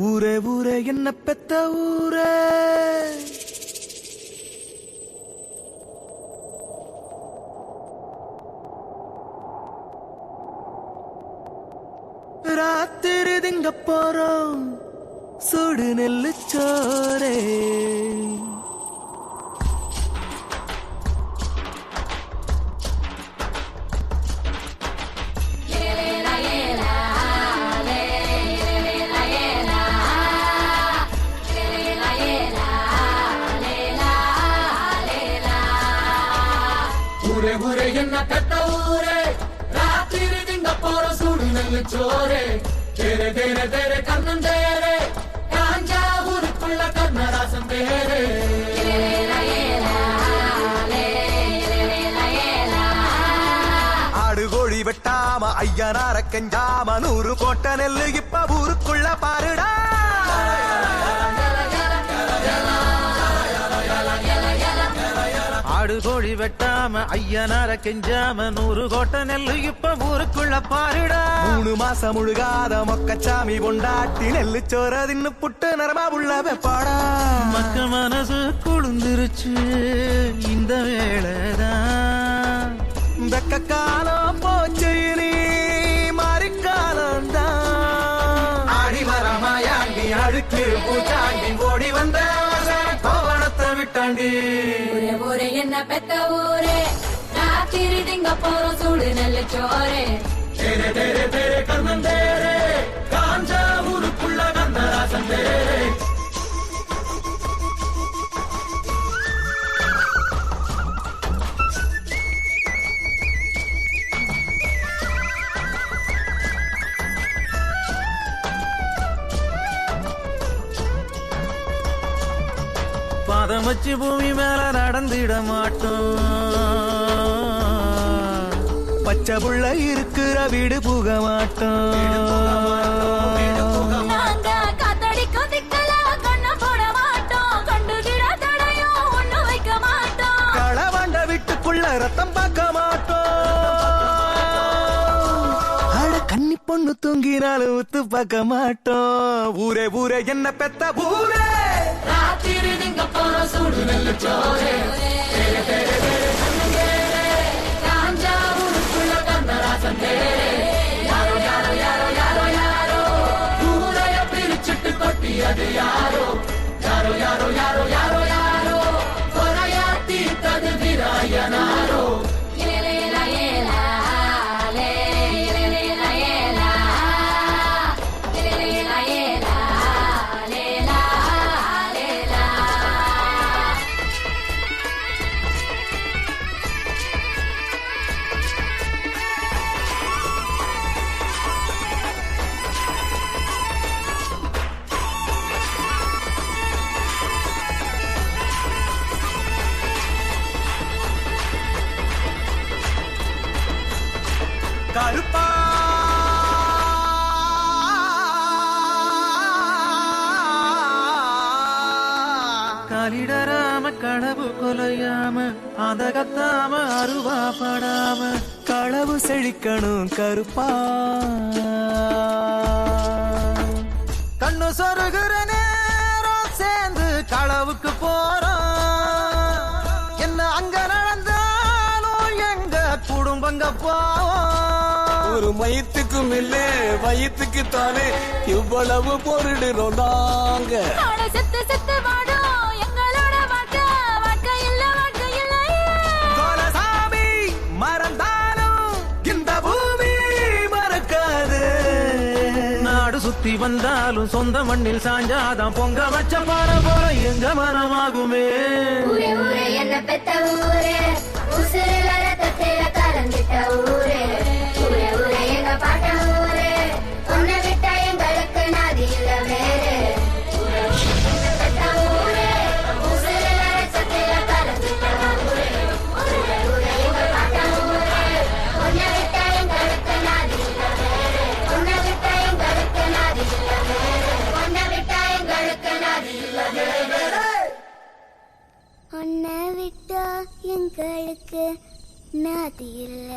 ஊரே ஊரே என்ன பெத்த ஊரே, ராத்திரி திங்க போறோம் சுடு நெல்லு சோரே. ஊரே ஊரே என்ன பெத்த ஊரே, ராத்திரி திங்க போற சூடு நெல்லு சோரே. தேரே தேரே தேரே கண்ணன் தேரே, காஞ்சா ஊருக்குள்ள கண்ணராசன் தேரே. ஆடு கோழி வெட்டாம ஐயனார கெஞ்சாம 100 கோட்டை நெல்லு இப்ப ஊருக்குள்ள பாருடா. ஆடு கோழி வெட்டாம ஐயனார கெஞ்சாம 100 கோட்டை நெல்லு இப்ப ஊருக்குள்ள பாருடா. 3 மாசம் முழுகாத மொக்கச்சாமி பொண்டாட்டி நெல்லு சோற தின்னு புட்டு நரமா உள்ள வெப்பாடா. மக்க மனசு குளிர்ந்துருச்சு இந்த வேளைதான், வெக்க காலம் போச்சு நீ மாறிக்காலம் தான். ஆடி வரமாயாண்டி அழுக்கு பூச்சாண்டி ஓடி வந்த கோவணத்தை விட்டாண்டி. ஊரே ஊரே என்ன பெத்த ஊரே, ராத்திரி திங்க போற சூடு நெல்லு சோரே. தேரே தேரே தேரே கண்ணன் தேரே, காஞ்சா ஊருக்குள்ள கண்ணராசன் தேரே. பாதம் வச்சு பூமி மேல நடந்திட மாட்டோம், பச்சை புள்ள இருக்கிற வீடு புக மாட்டோம். களவாண்ட வீட்டுக்குள்ள ரத்தம் பார்க்க மாட்டோம், அட கன்னி பொண்ணு தூங்கினாலும் ஊத்து பார்க்க மாட்டோம். ஊரே ஊரே என்ன பெத்த ஊரே, ராத்திரி திங்க போற சூடு நெல்லு சோரே. தேரே தேரே தேரே கண்ணன் தேரே, காஞ்சா ஊருக்குள்ள கண்ணராசன் தேரே. யாரோ யாரோ யாரோ யாரோ யாரோ ஊரைய பிரிச்சுட்டு கொட்டியது யாரோ. யாரோ யாரோ யாரோ யாரோ யாரோ கொலையா தீர்த்தது விராயனாரோ. கருப்பா காலிடராம களவு கொலையாம அத கத்தாம அருவாப்படாம களவு செழிக்கணும் கருப்பா. கண்ணு சொருகிற நேரம் சேர்ந்து களவுக்கு போறோம், என்ன அங்க நடந்தாலும் எங்க குடும்பங்க போவோம். ஒரு மயத்துக்கும் இல்ல வயிற்றுக்கு தானே இவ்வளவு பொருடுறோம் நாங்க. செத்து செத்து வாடும் எங்களோட வாழ்க்கை, வாழ்க்கை இல்ல வாழ்க்கை இல்லையே. கோலசாமி மறந்தாலும் இந்த பூமி மறக்காது, நாடு சுத்தி வந்தாலும் சொந்த மண்ணில் சாஞ்சாதான் பொங்க வச்ச பாற போல எங்க மனமாகுமே. ஊரே ஊரே என்ன பெத்த ஊரே, உசுரில ரத்தத்தில கலந்துட்ட ஊரே. ஊரே ஊரே எங்க பாட்ட ஊரே, உன்னை விட்டா எங்களுக்கு நாதி இல்ல வேறு. ஊரே என்ன பெத்த ஊரே, உசுரில ரத்தத்தில கலந்துட்ட ஊரே. ஊரே ஊரே எங்க பாட்ட ஊரே, உன்னை விட்டா எங்களுக்கு நாதி இல்ல வேறு. உன்னை விட்டா எங்களுக்கு நாதி இல்ல வேறு. உன்னை விட்டா எங்களுக்கு நாதி இல்ல வேறு. உன்னை விட்டா எங்களுக்கு நாதி இல்ல